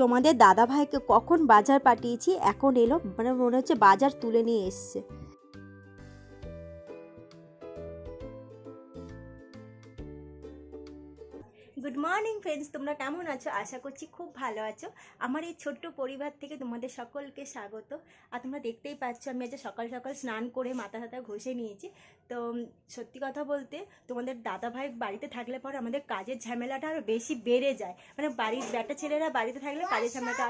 তোমাদের দাদা ভাইকে কখন বাজার পাঠিয়েছি, এখন এলো, মানে মনে হচ্ছে বাজার তুলে নিয়ে এসছে। গুড মর্নিং ফ্রেন্ডস, তোমরা কেমন আছো? আশা করছি খুব ভালো আছো। আমার এই ছোট্ট পরিবার থেকে তোমাদের সকলকে স্বাগত। আর তোমরা দেখতেই পাচ্ছ আমি আজ সকাল সকাল স্নান করে মাথা টাথা ঘষে নিয়েছি। তো সত্যি কথা বলতে তোমাদের দাদা ভাই বাড়িতে থাকলে পরে আমাদের কাজের ঝামেলাটা আরও বেশি বেড়ে যায়। মানে বাড়ির বেটা ছেলেরা বাড়িতে থাকলে কাজের ঝামেলাটা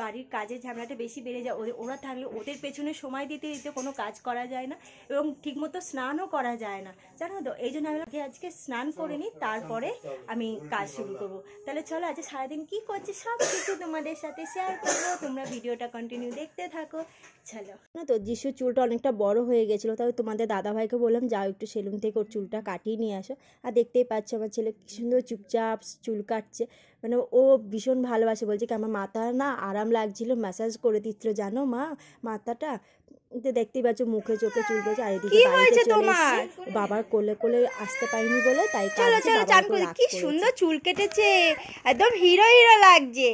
বাড়ির কাজের ঝামেলাটা বেশি বেড়ে যায়। ওরা থাকলে ওদের পেছনে সময় দিতে দিতে কোনো কাজ করা যায় না এবং ঠিকমতো স্নানও করা যায় না, জানো তো। এই জন্য আমি আজকে স্নান করে নিই, তারপরে আমি কাজ শুরু করবো। তাহলে চলো আজকে সারাদিন কী করছি সব কিছু তোমাদের সাথে শেয়ার করবো, তোমরা ভিডিওটা কন্টিনিউ দেখতে থাকো। চলো না তো, যিশুর চুলটা অনেকটা বড় হয়ে গেছিলো, তবে তোমাদের দাদাভাইকে বললাম যাও একটু সেলুন থেকে ওর চুলটা কাটিয়ে নিয়ে আসো। আর দেখতেই পাচ্ছ আমার ছেলে কি সুন্দর চুপচাপ চুল কাটছে, মানে ও ভীষণ ভালোবাসে। বলছে কি আমার মাথা না আরাম লাগছিল, ম্যাসাজ করে দিচ্ছিল জানো মা মাথাটা। দেখতেই পাচ্ছ মুখে চোখে চুল পড়েছে। আর এদিকে বাড়িতে চলে এসেছে, বাবার কোলে কোলে আসতে পারিনি বলে তাই কি সুন্দর চুল কেটেছে, একদম হিরো হিরো লাগছে।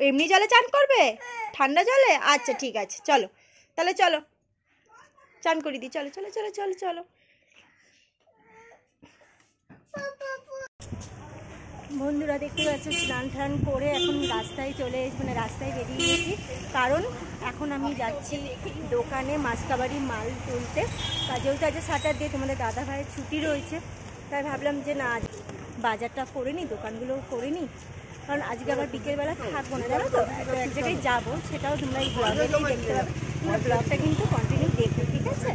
এমনি জলে চান করবে? ঠান্ডা জলে? আচ্ছা ঠিক আছে, চলো তাহলে চলো চান করি দিই। চলো চলো চলো চলো চলো। বন্ধুরা দেখতে পাচ্ছ স্নান টান করে এখন রাস্তায় রাস্তায় বেরিয়ে গেছি, কারণ এখন আমি যাচ্ছি দোকানে মাসকাবাড়ি মাল তুলতে। যেহেতু আজ স্যাটারডে, তোমাদের দাদা ভাইয়ের ছুটি রয়েছে, তাই ভাবলাম যে না বাজারটা করে নিই, দোকানগুলো করে নিই, কারণ আজকে আবার বিকেলবেলা থাকবো না, জানো তো। তো এক জায়গায় যাবো, সেটাও তোমরা এই ব্লগেতেই দেখতে পাবে। তোমরা ব্লগটা কিন্তু কন্টিনিউ দেখো, ঠিক আছে?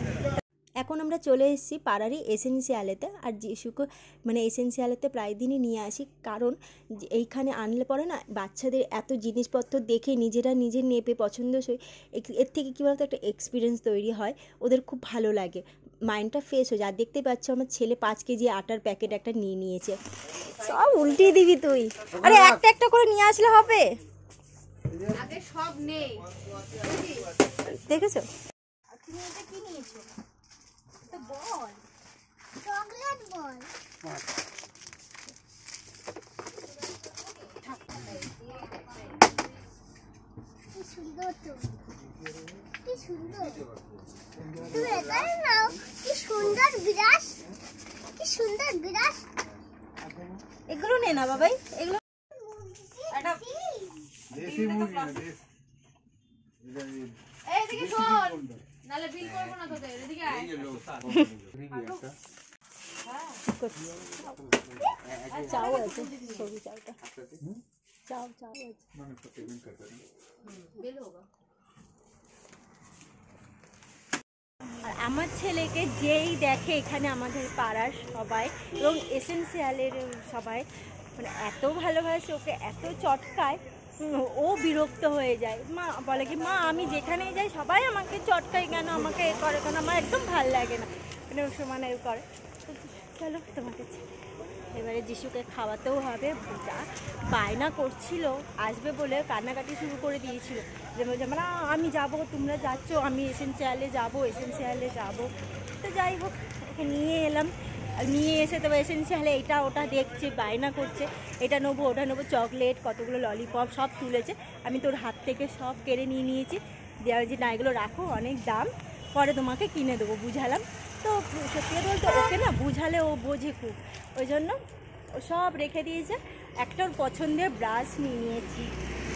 এখন আমরা চলে এসেছি পাড়ারই এসেন্সিয়ালেতে। আর যিশুকে মানে এসেন্সিয়ালেতে প্রায় দিনই নিয়ে আসি, কারণ এইখানে আনলে পরে না বাচ্চাদের এত জিনিসপত্র দেখে নিজেরা নিজের নেপে পছন্দসই, এর থেকে কী বলতো একটা এক্সপিরিয়েন্স তৈরি হয়, ওদের খুব ভালো লাগে, মাইন্ডটা ফ্রেশ হয়ে যায়। আর দেখতে পাচ্ছ আমার ছেলে 5 কেজি আটার প্যাকেট একটা নিয়ে নিয়েছে। সব উল্টিয়ে দিবি তুই। আরে একটা একটা করে নিয়ে আসলে হবে, সব নেই দেখেছো? তুমি এটা কি নিয়েছো? বল, চকলেট বল। কি সুন্দর তো, কি সুন্দর। তুমি এটা নাও, কি সুন্দর বিরাস, কি সুন্দর বিরাস। এগুলো নে না বাবাই, এগুলো এটা দেশি মুরগি না, দেশি। এইদিকে শোন, নালে বিল করব না তোদের, এদিকে আয়। চাও আছে, সবজি চাওটা চাও চাও আছে মানে প্রত্যেকদিন করতে বিল হোগা। আর আমার ছেলেকে যেই দেখে এখানে আমাদের পাড়ার সবাই এবং এসেন্সিয়ালের সবাই মানে এত ভালোবাসে ওকে, এত চটকায়, ও বিরক্ত হয়ে যায়। মা বলে কি মা আমি যেখানেই যাই সবাই আমাকে চটকায় কেন, আমাকে এ করে কেন, আমার একদম ভাল লাগে না, মানে ও সমান এ করে। চলো তোমাকে এবারে যিশুকে খাওয়াতেও হবে। যা বায়না করছিল আসবে বলে, কান্নাকাটি শুরু করে দিয়েছিল, যে বলছে মানে আমি যাব, তোমরা যাচ্ছ, আমি এসেন্সিয়ালে যাব। তো যাই হোক ওকে নিয়ে এলাম, নিয়ে এসে তবে এসেন্সিয়ালে এটা ওটা দেখছে, বায়না করছে, এটা নেবো ওটা নেবো, চকলেট কতগুলো ললিপপ সব তুলেছে। আমি তোর হাত থেকে সব কেড়ে নিয়ে নিয়েছি, দেওয়ার যে না এগুলো রাখো অনেক দাম, পরে তোমাকে কিনে দেবো, বুঝালাম। তো সত্যি কথা বলতে ওকে না বুঝালে ও বোঝে খুব, ওই জন্য ও সব রেখে দিয়েছে। একটা ওর পছন্দের ব্রাশ নিয়ে নিয়েছি।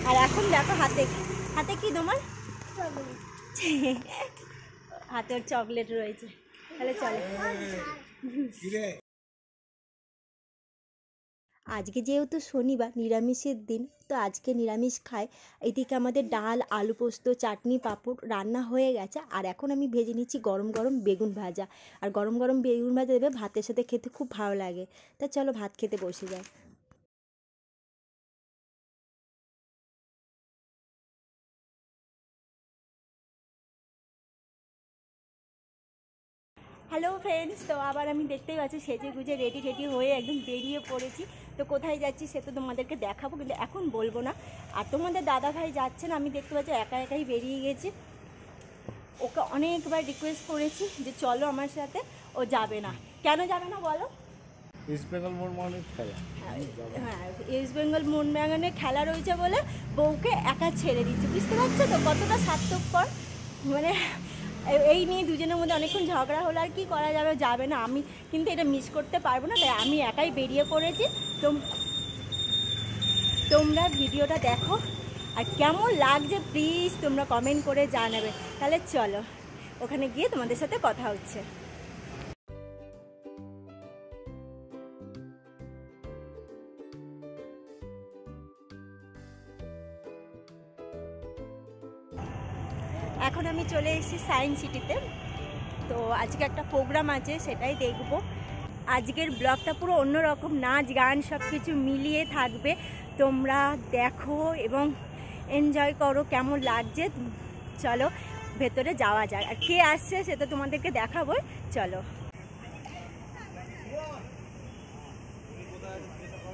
আর এখন দেখো হাতে হাতে কি তোমার হাতে ওর চকলেট রয়েছে। তাহলে চলো, আজকে যেহেতু শনিবার নিরামিষের দিন, তো আজকে নিরামিষ খাই। এদিকে আমাদের ডাল আলু পোস্ত চাটনি পাঁপড় রান্না হয়ে গেছে। আর এখন আমি ভেজে নিচ্ছি গরম গরম বেগুন ভাজা। আর গরম গরম বেগুন ভাজা দেবে ভাতের সাথে খেতে খুব ভালো লাগে। তা চলো ভাত খেতে বসে যাই। হ্যালো ফ্রেন্ডস, তো আবার আমি দেখতেই পাচ্ছি সেজে গুজে রেডি রেডি হয়ে একদম বেরিয়ে পড়েছি। তো কোথায় যাচ্ছি সে তো তোমাদেরকে দেখাবো, কিন্তু এখন বলবো না। আর তোমাদের দাদা ভাই যাচ্ছেন, আমি দেখতে পাচ্ছি একা একাই বেরিয়ে গেছি। ওকে অনেকবার রিকোয়েস্ট করেছি যে চলো আমার সাথে, ও যাবে না। কেন যাবে না বলো? ইস্ট বেঙ্গল মোহনবাগানের খেলা। হ্যাঁ, ইস্ট বেঙ্গল মোহনবাগানের খেলা রয়েছে বলে বউকে একা ছেড়ে দিচ্ছে, বুঝতে পারছো তো কতটা স্বার্থপর। মানে এই নিয়ে দুজনের মধ্যে অনেকক্ষণ ঝগড়া হলো, আর কি করা যাবে, যাবে না। আমি কিন্তু এটা মিস করতে পারবো না, তাই আমি একাই বেরিয়ে পড়েছি। তোমরা ভিডিওটা দেখো, আর কেমন লাগছে প্লিজ তোমরা কমেন্ট করে জানাবে। তাহলে চলো ওখানে গিয়ে তোমাদের সাথে কথা হচ্ছে। এখন আমি চলে এসেছি সায়েন্স সিটিতে। তো আজকে একটা প্রোগ্রাম আছে, সেটাই দেখব। আজকের ব্লগটা পুরো অন্যরকম, নাচ গান সব কিছু মিলিয়ে থাকবে। তোমরা দেখো এবং এনজয় করো কেমন লাগছে। চলো ভেতরে যাওয়া যায়, আর কে আসছে সেটা তোমাদেরকে দেখাবো। চলো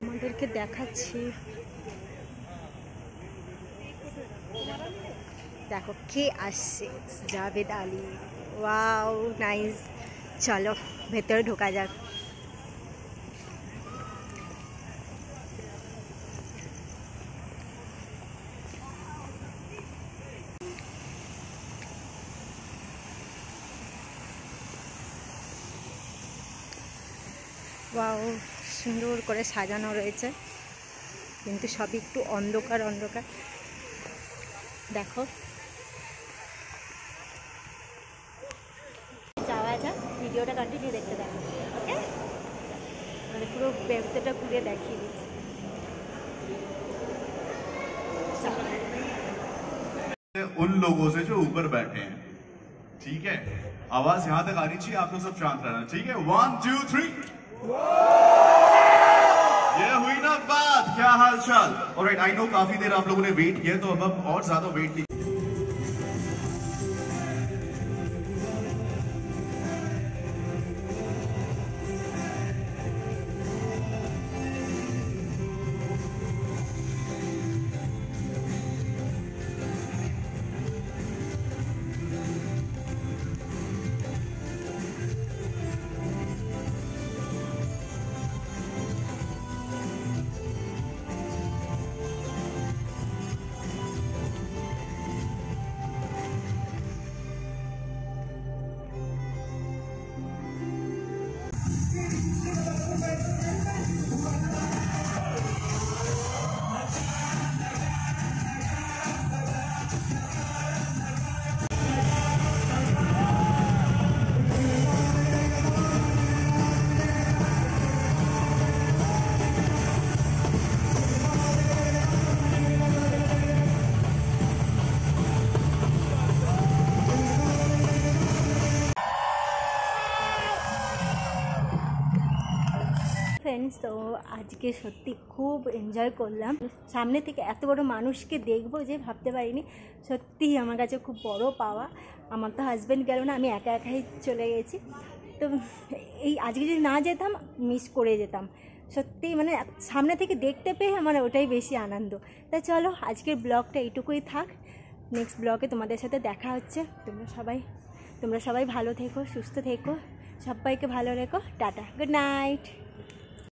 আমাদেরকে দেখাচ্ছি, দেখো কে আসছে, জাভেদ আলী। ওয়াও নাইস, চলো ভেতরে ঢোকা যাক। ওয়াও সুন্দর করে সাজানো রয়েছে, কিন্তু সবই একটু অন্ধকার অন্ধকার। দেখো যাওয়া যাক, ভিডিওটা কন্টিনিউ দেখতে দেখো। ওকে, মানে পুরো ভেতরটা ঘুরে দেখিয়ে দিচ্ছি। उन लोगों से जो ऊपर बैठे हैं, ठीक है? आवाज यहां तक आनी चाहिए, आप लोग सब शांत रहना, ठीक है? 1 2 3। ये हुई ना बात, क्या हाल चाल? ऑलराइट, आई नो काफी देर आप लोगों ने वेट किया, तो अब हम और ज्यादा वेट नहीं। ফ্রেন্ডস, তো আজকে সত্যি খুব এনজয় করলাম। সামনে থেকে এত বড় মানুষকে দেখবো যে ভাবতে পারিনি, সত্যিই আমার কাছে খুব বড় পাওয়া। আমার তো হাজব্যান্ড গেল না, আমি একা একাই চলে গেছি। তো এই আজকে যদি না যেতাম মিস করে যেতাম সত্যিই, মানে সামনে থেকে দেখতে পেয়ে আমার ওটাই বেশি আনন্দ। তাই চলো আজকের ব্লগটা এইটুকুই থাক, নেক্সট ব্লগে তোমাদের সাথে দেখা হচ্ছে। তোমরা সবাই ভালো থেকো, সুস্থ থেকো, সবাইকে ভালো রেখো। Tata, good night.